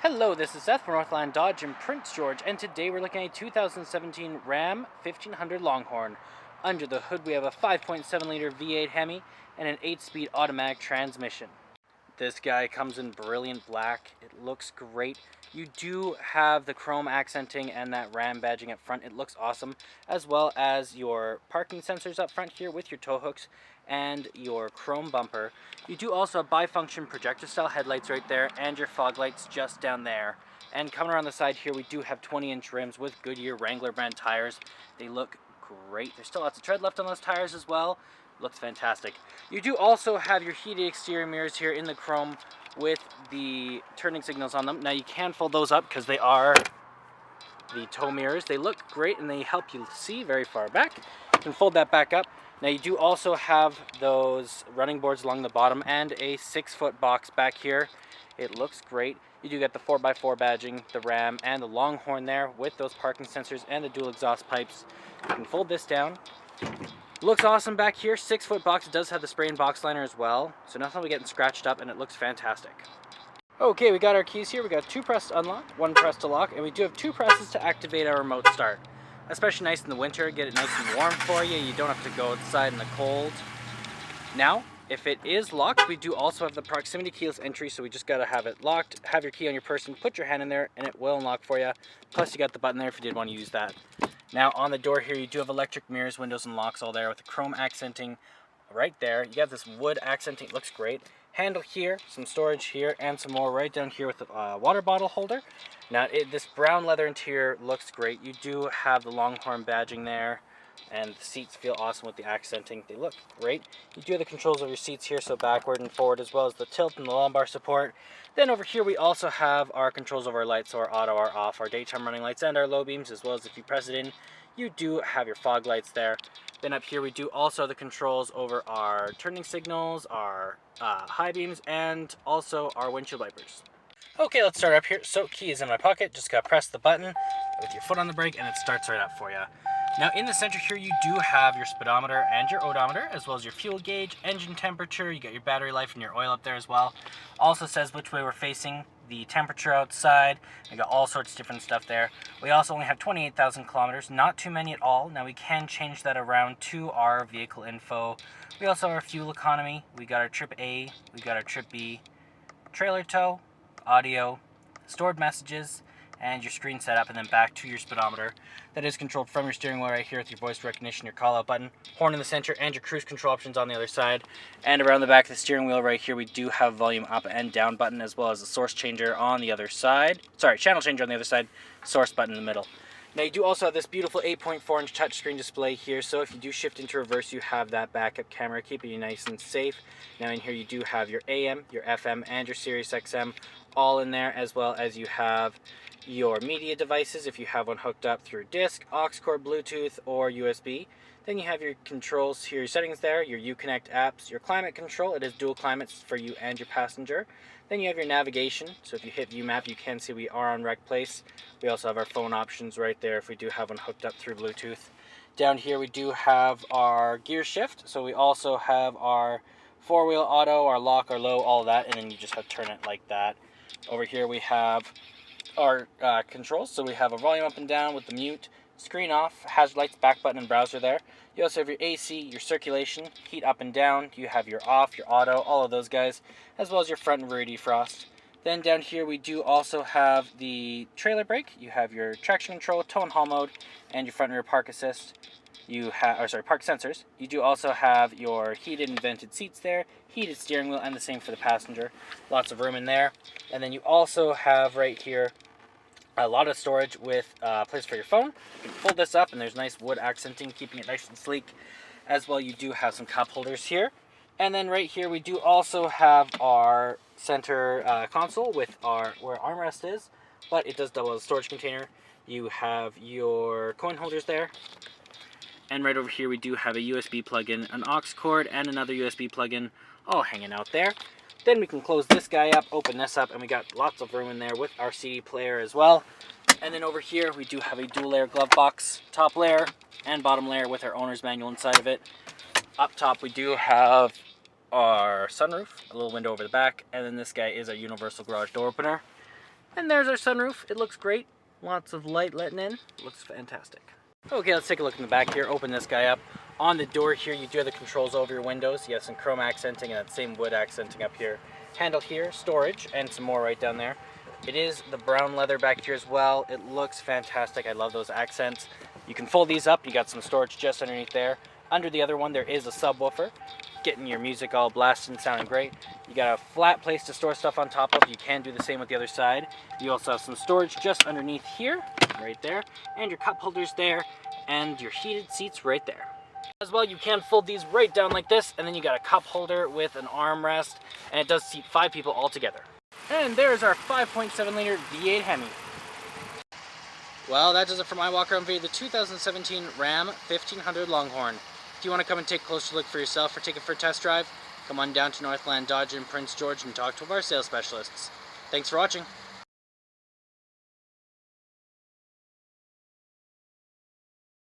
Hello, this is Seth from Northland Dodge in Prince George, and today we're looking at a 2017 Ram 1500 Longhorn. Under the hood we have a 5.7 liter V8 Hemi and an 8-speed automatic transmission. This guy comes in brilliant black. It looks great. You do have the chrome accenting and that Ram badging up front. It looks awesome, as well as your parking sensors up front here with your tow hooks and your chrome bumper. You do also have bifunction projector style headlights right there and your fog lights just down there. And coming around the side here, we do have 20-inch rims with Goodyear Wrangler brand tires. They look great. There's still lots of tread left on those tires as well. Looks fantastic. You do also have your heated exterior mirrors here in the chrome with the turning signals on them. Now you can fold those up because they are the tow mirrors. They look great and they help you see very far back. You can fold that back up. Now you do also have those running boards along the bottom and a 6-foot box back here. It looks great. You do get the 4x4 badging, the Ram, and the Longhorn there with those parking sensors and the dual exhaust pipes. You can fold this down. Looks awesome back here. 6-foot box. It does have the spray and box liner as well, so nothing will be getting scratched up, and it looks fantastic. Okay, we got our keys here. We got 2 press to unlock, 1 press to lock, and we do have 2 presses to activate our remote start. Especially nice in the winter, get it nice and warm for you. You don't have to go outside in the cold. Now, if it is locked, we do also have the proximity keyless entry, so we just gotta have it locked. Have your key on your person, put your hand in there, and it will unlock for you. Plus, you got the button there if you did want to use that. Now, on the door here, you do have electric mirrors, windows, and locks all there with the chrome accenting right there. You got this wood accenting, it looks great. Handle here, some storage here, and some more right down here with the water bottle holder. Now, this brown leather interior looks great. You do have the Longhorn badging there, and the seats feel awesome with the accenting. They look great. You do have the controls of your seats here, so backward and forward, as well as the tilt and the lumbar support. Then over here, we also have our controls over our lights, so our auto, our off, our daytime running lights, and our low beams, as well as if you press it in, you do have your fog lights there. Then up here we do also have the controls over our turning signals, our high beams, and also our windshield wipers. Okay, let's start up here. So key is in my pocket, just gotta press the button with your foot on the brake and it starts right up for you. Now in the center here you do have your speedometer and your odometer, as well as your fuel gauge, engine temperature, you got your battery life and your oil up there as well. Also says which way we're facing, the temperature outside, we got all sorts of different stuff there. We also only have 28,000 kilometers, not too many at all. Now we can change that around to our vehicle info. We also have our fuel economy, we got our trip A, we got our trip B, trailer tow, audio, stored messages, and your screen setup, and then back to your speedometer. That is controlled from your steering wheel right here with your voice recognition, your call out button, horn in the center, and your cruise control options on the other side. And around the back of the steering wheel right here, we do have volume up and down button, as well as a source changer on the other side. Sorry, channel changer on the other side, source button in the middle. Now you do also have this beautiful 8.4-inch touchscreen display here, so if you do shift into reverse, you have that backup camera keeping you nice and safe. Now in here you do have your AM, your FM, and your Sirius XM all in there, as well as you have your media devices if you have one hooked up through disc, aux cord, Bluetooth, or USB. Then you have your controls here, your settings there, your Uconnect apps, your climate control. It is dual climates for you and your passenger. Then you have your navigation, so if you hit view map, you can see we are on rec place. We also have our phone options right there if we do have one hooked up through Bluetooth. Down here we do have our gear shift, so we also have our 4-wheel auto, our lock, our low, all that, and then you just have to turn it like that. Over here we have our controls, so we have a volume up and down with the mute, screen off, hazard lights, back button, and browser there. You also have your AC, your circulation, heat up and down. You have your off, your auto, all of those guys, as well as your front and rear defrost. Then down here we do also have the trailer brake. You have your traction control, tow and haul mode, and your front and rear park assist. You have, park sensors. You do also have your heated and vented seats there, heated steering wheel, and the same for the passenger. Lots of room in there. And then you also have right here a lot of storage with a place for your phone. You can fold this up and there's nice wood accenting, keeping it nice and sleek. As well, you do have some cup holders here. And then right here we do also have our center console with where armrest is, but it does double as a storage container. You have your coin holders there. And right over here we do have a USB plug-in, an aux cord, and another USB plug-in all hanging out there. Then we can close this guy up, open this up, and we got lots of room in there with our CD player as well. And then over here we do have a dual layer glove box, top layer and bottom layer with our owner's manual inside of it. Up top we do have our sunroof, a little window over the back, and then this guy is a universal garage door opener. And there's our sunroof. It looks great. Lots of light letting in. It looks fantastic. Okay, let's take a look in the back here. Open this guy up. On the door here, you do have the controls over your windows. You have some chrome accenting and that same wood accenting up here. Handle here, storage, and some more right down there. It is the brown leather back here as well. It looks fantastic. I love those accents. You can fold these up. You got some storage just underneath there. Under the other one, there is a subwoofer. Getting your music all blasted and sounding great. You got a flat place to store stuff on top of. You can do the same with the other side. You also have some storage just underneath here, right there, and your cup holders there, and your heated seats right there. As well, you can fold these right down like this, and then you got a cup holder with an armrest, and it does seat 5 people all together. And there's our 5.7 liter V8 Hemi. Well, that does it for my walk around video of the 2017 Ram 1500 Longhorn. If you want to come and take a closer look for yourself or take it for a test drive, come on down to Northland Dodge in Prince George and talk to one of our sales specialists. Thanks for watching.